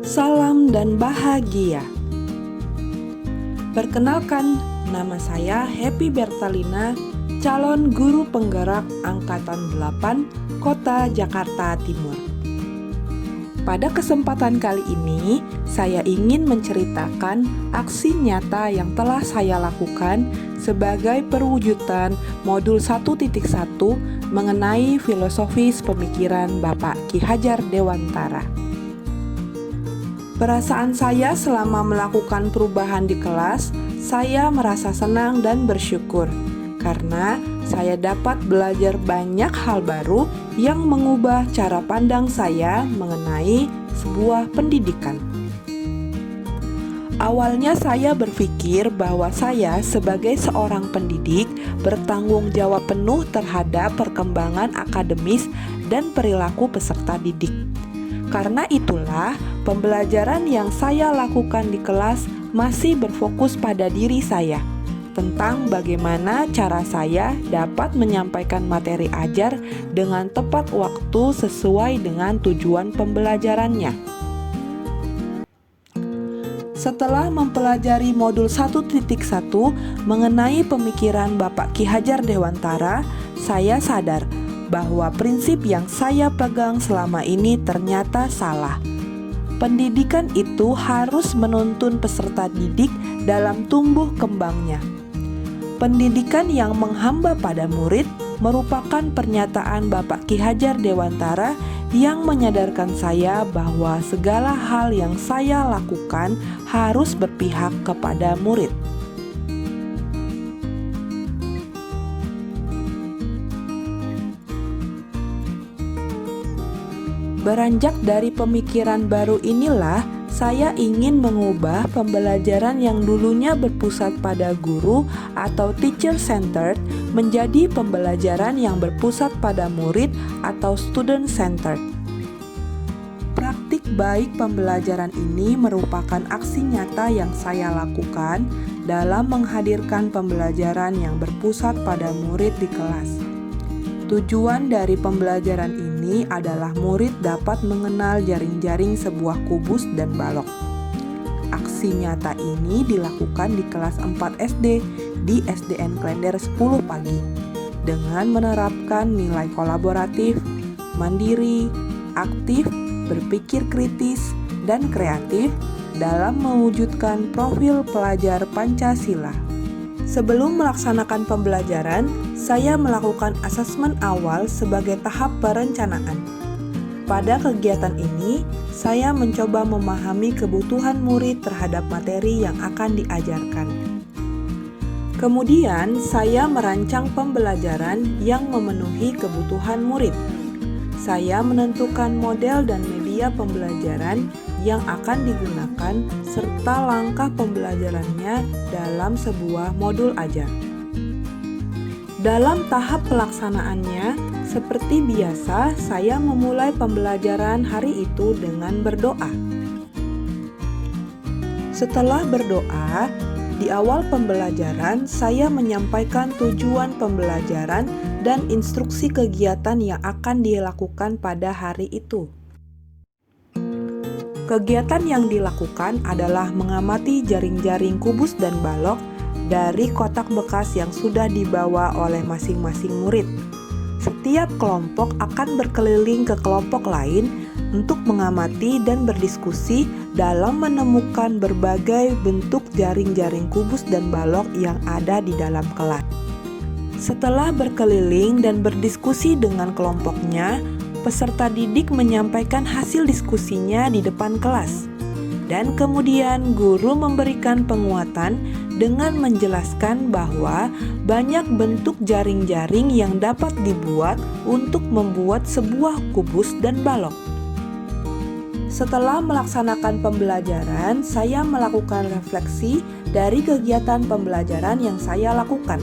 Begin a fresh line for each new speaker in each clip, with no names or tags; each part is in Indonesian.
Salam dan bahagia. Perkenalkan, nama saya Happy Bertalina, calon guru penggerak Angkatan 8, Kota Jakarta Timur. Pada kesempatan kali ini, saya ingin menceritakan aksi nyata yang telah saya lakukan sebagai perwujudan modul 1.1 mengenai filosofis pemikiran Bapak Ki Hajar Dewantara. Perasaan saya selama melakukan perubahan di kelas, saya merasa senang dan bersyukur karena saya dapat belajar banyak hal baru yang mengubah cara pandang saya mengenai sebuah pendidikan. Awalnya saya berpikir bahwa saya sebagai seorang pendidik bertanggung jawab penuh terhadap perkembangan akademis dan perilaku peserta didik. Karena itulah, pembelajaran yang saya lakukan di kelas masih berfokus pada diri saya, tentang bagaimana cara saya dapat menyampaikan materi ajar dengan tepat waktu sesuai dengan tujuan pembelajarannya. Setelah mempelajari modul 1.1 mengenai pemikiran Bapak Ki Hajar Dewantara, saya sadar bahwa prinsip yang saya pegang selama ini ternyata salah. Pendidikan itu harus menuntun peserta didik dalam tumbuh kembangnya. Pendidikan yang menghamba pada murid merupakan pernyataan Bapak Ki Hajar Dewantara yang menyadarkan saya bahwa segala hal yang saya lakukan harus berpihak kepada murid. Beranjak dari pemikiran baru inilah, saya ingin mengubah pembelajaran yang dulunya berpusat pada guru atau teacher-centered menjadi pembelajaran yang berpusat pada murid atau student-centered. Praktik baik pembelajaran ini merupakan aksi nyata yang saya lakukan dalam menghadirkan pembelajaran yang berpusat pada murid di kelas. Tujuan dari pembelajaran ini adalah murid dapat mengenal jaring-jaring sebuah kubus dan balok. Aksi nyata ini dilakukan di kelas 4 SD di SDN Klender 10 pagi dengan menerapkan nilai kolaboratif, mandiri, aktif, berpikir kritis, dan kreatif dalam mewujudkan profil pelajar Pancasila. Sebelum melaksanakan pembelajaran, saya melakukan asesmen awal sebagai tahap perencanaan. Pada kegiatan ini, saya mencoba memahami kebutuhan murid terhadap materi yang akan diajarkan. Kemudian, saya merancang pembelajaran yang memenuhi kebutuhan murid. Saya menentukan model dan media pembelajaran yang akan digunakan serta langkah pembelajarannya dalam sebuah modul ajar. Dalam tahap pelaksanaannya, seperti biasa, saya memulai pembelajaran hari itu dengan berdoa. Setelah berdoa, di awal pembelajaran saya menyampaikan tujuan pembelajaran dan instruksi kegiatan yang akan dilakukan pada hari itu. Kegiatan yang dilakukan adalah mengamati jaring-jaring kubus dan balok dari kotak bekas yang sudah dibawa oleh masing-masing murid. Setiap kelompok akan berkeliling ke kelompok lain untuk mengamati dan berdiskusi dalam menemukan berbagai bentuk jaring-jaring kubus dan balok yang ada di dalam kelas. Setelah berkeliling dan berdiskusi dengan kelompoknya, peserta didik menyampaikan hasil diskusinya di depan kelas. Dan kemudian guru memberikan penguatan dengan menjelaskan bahwa banyak bentuk jaring-jaring yang dapat dibuat untuk membuat sebuah kubus dan balok. Setelah melaksanakan pembelajaran, saya melakukan refleksi dari kegiatan pembelajaran yang saya lakukan.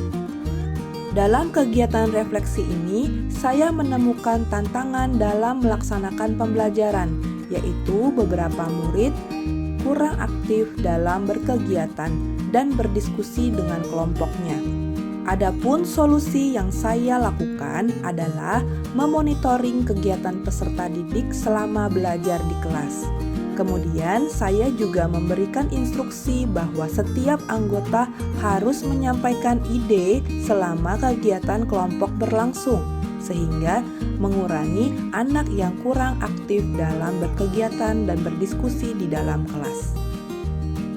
Dalam kegiatan refleksi ini, saya menemukan tantangan dalam melaksanakan pembelajaran, yaitu beberapa murid kurang aktif dalam berkegiatan dan berdiskusi dengan kelompoknya. Adapun solusi yang saya lakukan adalah memonitoring kegiatan peserta didik selama belajar di kelas. Kemudian saya juga memberikan instruksi bahwa setiap anggota harus menyampaikan ide selama kegiatan kelompok berlangsung, sehingga mengurangi anak yang kurang aktif dalam berkegiatan dan berdiskusi di dalam kelas.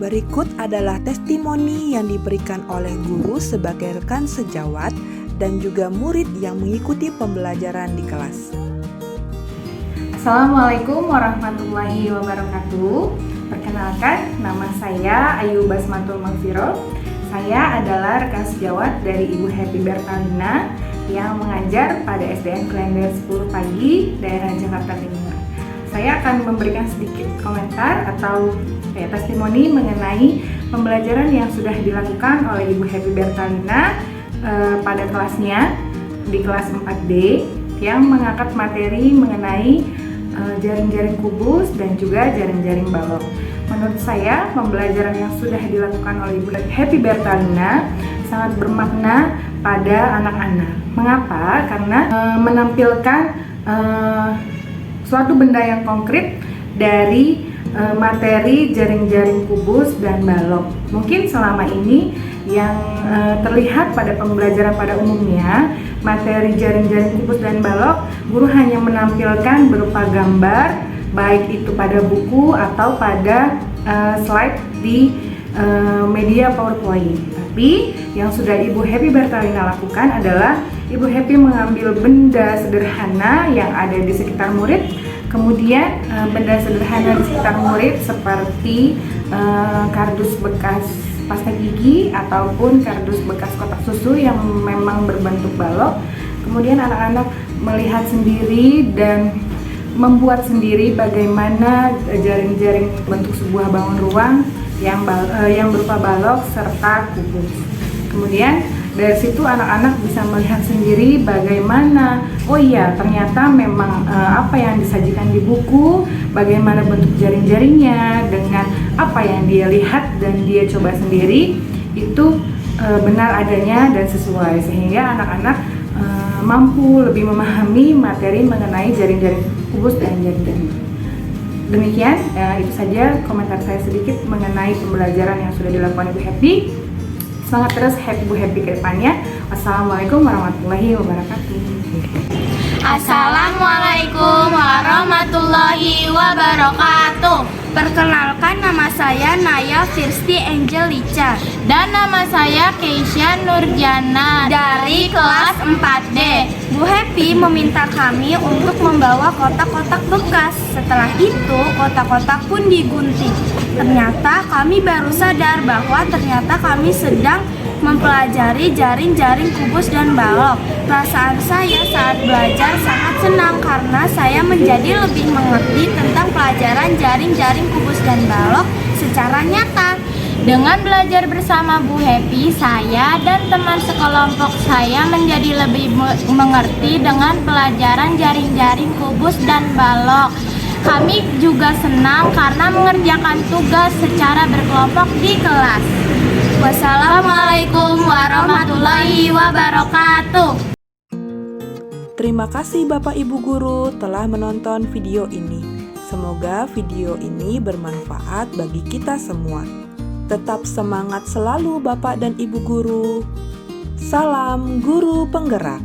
Berikut adalah testimoni yang diberikan oleh guru sebagai rekan sejawat dan juga murid yang mengikuti pembelajaran di kelas.
Assalamualaikum warahmatullahi wabarakatuh. Perkenalkan, nama saya Ayu Basmatul Magfirol. Saya adalah rekan sejawat dari Ibu Happy Bertalina yang mengajar pada SDN Klender 10 Pagi, daerah Jakarta Timur. Saya akan memberikan sedikit komentar atau testimoni mengenai pembelajaran yang sudah dilakukan oleh Ibu Happy Bertalina pada kelasnya di kelas 4D yang mengangkat materi mengenai jaring-jaring kubus dan juga jaring-jaring balok. Menurut saya, pembelajaran yang sudah dilakukan oleh Ibu Happy Bertalina sangat bermakna pada anak-anak. Mengapa? Karena menampilkan suatu benda yang konkret dari materi jaring-jaring kubus dan balok. Mungkin selama ini yang terlihat pada pembelajaran pada umumnya, materi jaring-jaring kubus dan balok, guru hanya menampilkan berupa gambar, baik itu pada buku atau pada slide di media PowerPoint. Tapi yang sudah Ibu Happy Bertalina lakukan adalah Ibu Happy mengambil benda sederhana yang ada di sekitar murid, kemudian benda sederhana di sekitar murid seperti kardus bekas pasta gigi ataupun kardus bekas kotak susu yang memang berbentuk balok. Kemudian anak-anak melihat sendiri dan membuat sendiri bagaimana jaring-jaring bentuk sebuah bangun ruang yang berupa balok serta kubus. Kemudian dari situ anak-anak bisa melihat sendiri bagaimana, oh iya ternyata memang apa yang disajikan di buku, bagaimana bentuk jaring-jaringnya dengan apa yang dia lihat dan dia coba sendiri itu benar adanya dan sesuai, sehingga anak-anak mampu lebih memahami materi mengenai jaring-jaring kubus dan jaring-jaring. Demikian, itu saja komentar saya sedikit mengenai pembelajaran yang sudah dilakukan Ibu Happy. Semangat terus Happy Bu Happy ke depannya. Wassalamualaikum warahmatullahi wabarakatuh.
Assalamualaikum warahmatullahi wabarakatuh. Perkenalkan, nama saya Naya Firsti Angelica dan nama saya Keisha Nurjana dari kelas 4D. Bu Happy meminta kami untuk membawa kotak-kotak bekas. Setelah itu, kotak-kotak pun digunting. Ternyata kami baru sadar bahwa ternyata kami sedang mempelajari jaring-jaring kubus dan balok. Perasaan saya saat belajar sangat senang karena saya menjadi lebih mengerti tentang pelajaran jaring-jaring kubus dan balok secara nyata. Dengan belajar bersama Bu Happy, saya dan teman sekelompok saya menjadi lebih mengerti dengan pelajaran jaring-jaring kubus dan balok. Kami juga senang karena mengerjakan tugas secara berkelompok di kelas. Wassalamualaikum warahmatullahi wabarakatuh.
Terima kasih Bapak Ibu Guru telah menonton video ini. Semoga video ini bermanfaat bagi kita semua. Tetap semangat selalu Bapak dan Ibu Guru. Salam Guru Penggerak.